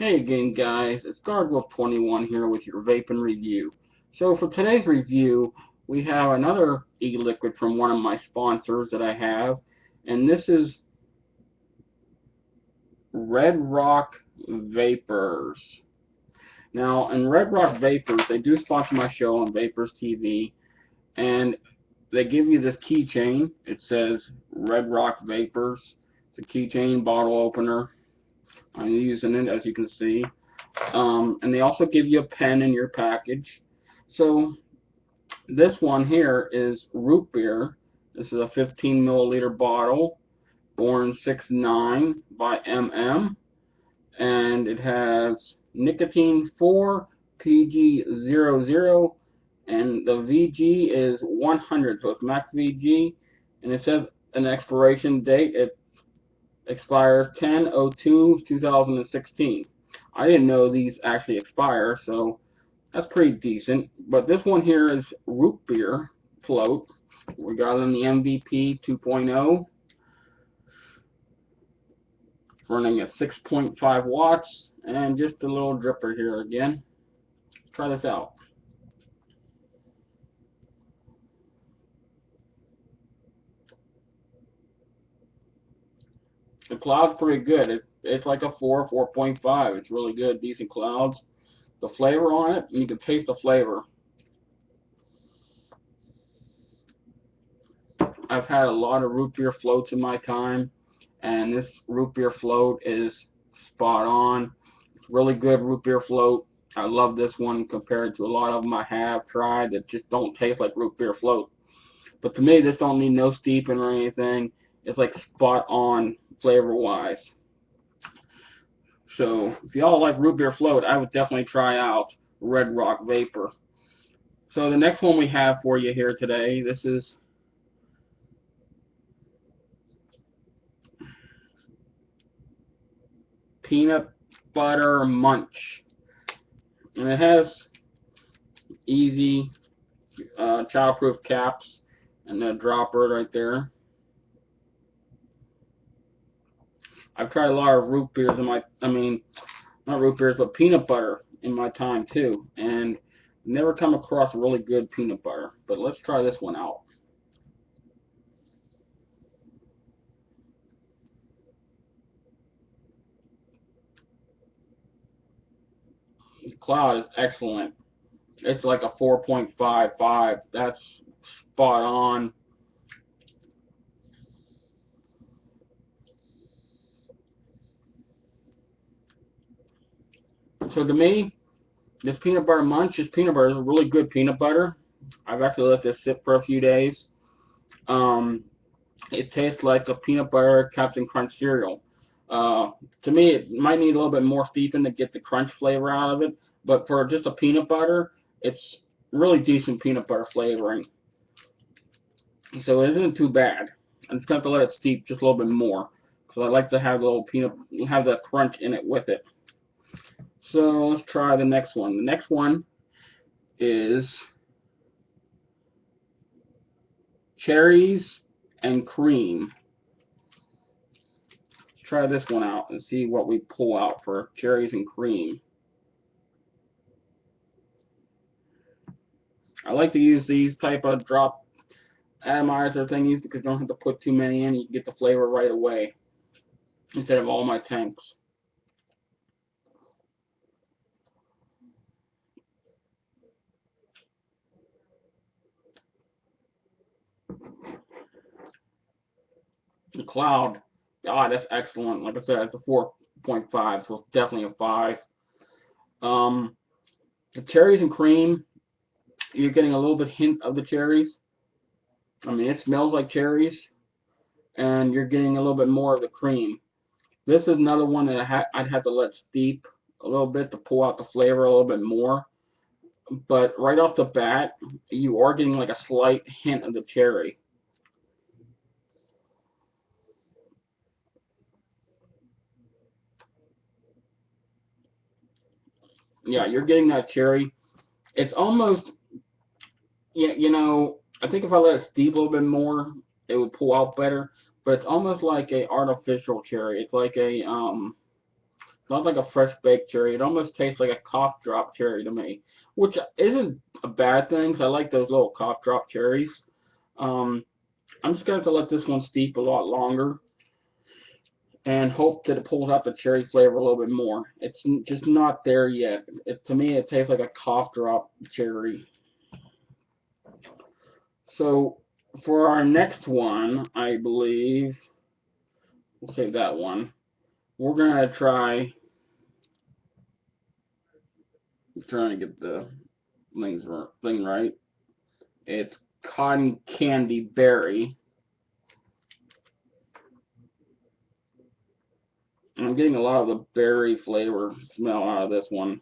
Hey again guys, it's Guardwolf21 here with your vaping review. So for today's review, we have another e-liquid from one of my sponsors that I have, and this is Red Rock Vapors. Now in Red Rock Vapors, they do sponsor my show on Vapors TV, and they give you this keychain. It says Red Rock Vapors. It's a keychain bottle opener. I'm using it, as you can see. And they also give you a pen in your package. So this one here is root beer. This is a 15 milliliter bottle, born 6/9 by and it has nicotine 4, PG 00, and the VG is 100, so it's max VG, and it says an expiration date. It expires 10/02/2016. I didn't know these actually expire, so that's pretty decent. But this one here is root beer float. We got it in the MVP 2.0, running at 6.5 watts, and just a little dripper here again. Try this out. The cloud's pretty good. It's like a 4.5. It's really good, decent clouds. The flavor on it, you can taste the flavor. I've had a lot of root beer floats in my time, and this root beer float is spot on. It's really good root beer float. I love this one compared to a lot of them I have tried that just don't taste like root beer float. But to me, this don't need no steeping or anything. It's like spot on flavor wise. So if y'all like root beer float, I would definitely try out Red Rock Vapor. So the next one we have for you here today, this is peanut butter munch, and it has easy childproof caps and a dropper right there. I've tried a lot of root beers in my, not root beers, but peanut butter in my time too, and never come across a really good peanut butter. But let's try this one out. The cloud is excellent. It's like a 4.55. That's spot on. So to me, this peanut butter munch, this peanut butter is a really good peanut butter. I've actually let this sit for a few days. Um, it tastes like a peanut butter Captain Crunch cereal. To me, it might need a little bit more steeping to get the crunch flavor out of it, but for just a peanut butter, it's really decent peanut butter flavoring. So it isn't too bad. I'm just going to have to let it steep just a little bit more because I like to have a little peanut, have the crunch in it with it. So let's try the next one. The next one is cherries and cream. Let's try this one out and see what we pull out for cherries and cream. I like to use these type of drop atomizer thingies because you don't have to put too many in. You can get the flavor right away instead of all my tanks. The cloud, God, that's excellent. Like I said, it's a 4.5, so it's definitely a 5. Um, the cherries and cream, you're getting a little bit hint of the cherries. It smells like cherries, and you're getting a little bit more of the cream. This is another one that I'd have to let steep a little bit to pull out the flavor a little bit more. But right off the bat, you are getting like a slight hint of the cherry. Yeah, you're getting that cherry. It's almost, yeah, I think if I let it steep a little bit more, it would pull out better. But it's almost like a artificial cherry. It's like a not like a fresh baked cherry. It almost tastes like a cough drop cherry to me, which isn't a bad thing, 'cause I like those little cough drop cherries. Um, I'm just going to let this one steep a lot longer and hope that it pulls out the cherry flavor a little bit more. It's just not there yet. To me, it tastes like a cough drop cherry. So for our next one, I believe, we'll save that one. We're going to try, I'm trying to get the thing right. It's cotton candy berry. I'm getting a lot of the berry flavor smell out of this one.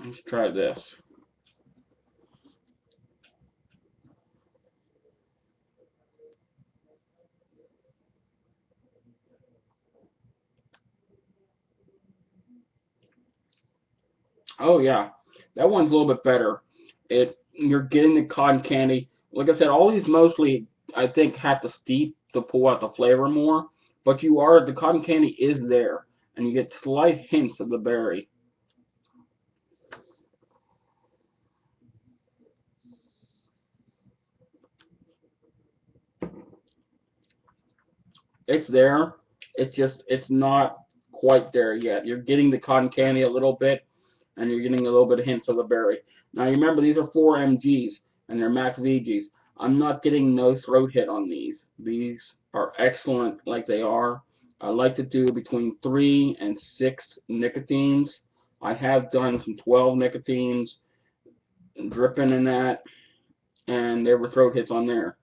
Let's try this. Oh yeah, that one's a little bit better. You're getting the cotton candy. Like I said, all these mostly I think have to steep to pull out the flavor more, but the cotton candy is there, and you get slight hints of the berry. It's there. It's not quite there yet. You're getting the cotton candy a little bit, and you're getting a little bit of hints of the berry. Now remember, these are 4 mgs, and they're max VGs. I'm not getting no throat hit on these. These are excellent like they are. I like to do between 3 and 6 nicotines. I have done some 12 nicotines, dripping in that, and there were throat hits on there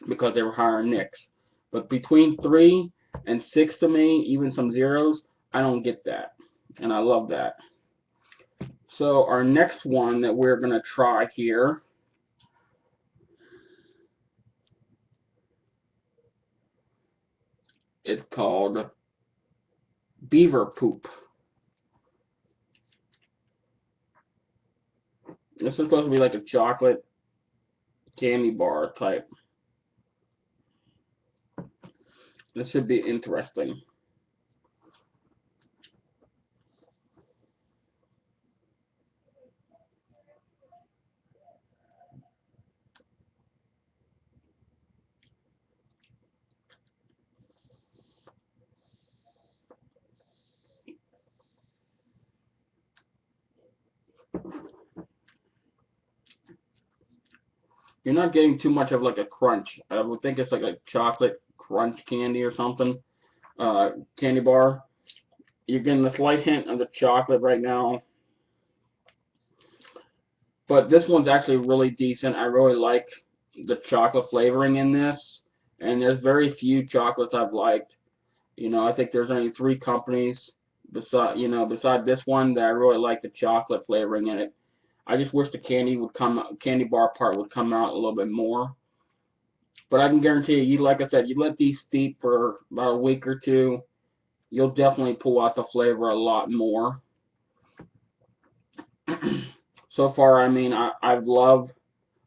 because they were higher nicks. But between 3 and 6 to me, even some zeros, I don't get that. And I love that. So our next one that we're going to try here is called Beaver Poop. This is supposed to be like a chocolate candy bar type. This should be interesting. You're not getting too much of like a crunch. I would think it's like a chocolate crunch candy or something. Candy bar. You're getting a slight hint of the chocolate right now. But this one's actually really decent. I really like the chocolate flavoring in this. And there's very few chocolates I've liked. I think there's only 3 companies beside this one that I really like the chocolate flavoring in it. I just wish the candy bar part would come out a little bit more. But I can guarantee you, like I said, you let these steep for about a week or two, you'll definitely pull out the flavor a lot more. So far, I mean, I've loved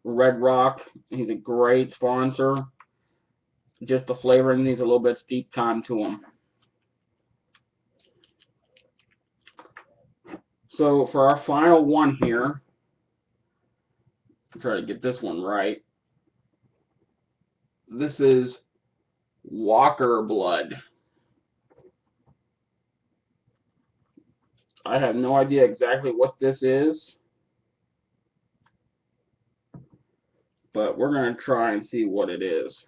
Red Rock. He's a great sponsor. Just the flavoring needs a little bit steep time to him. So for our final one here, I'll try to get this one right. This is Walker Blood. I have no idea exactly what this is, but we're going to try and see what it is.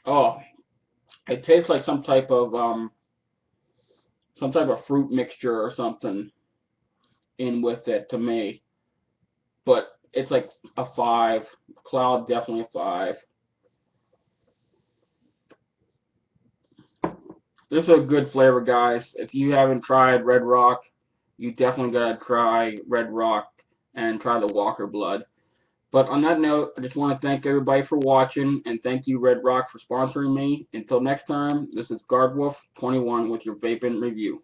Oh, it tastes like some type of fruit mixture or something in with it to me. But it's like a 5. Cloud, definitely a 5. This is a good flavor, guys. If you haven't tried Red Rock, you definitely gotta try Red Rock and try the Walker Blood. But on that note, I just want to thank everybody for watching, and thank you, Red Rock, for sponsoring me. Until next time, this is GuardWolf21 with your vaping review.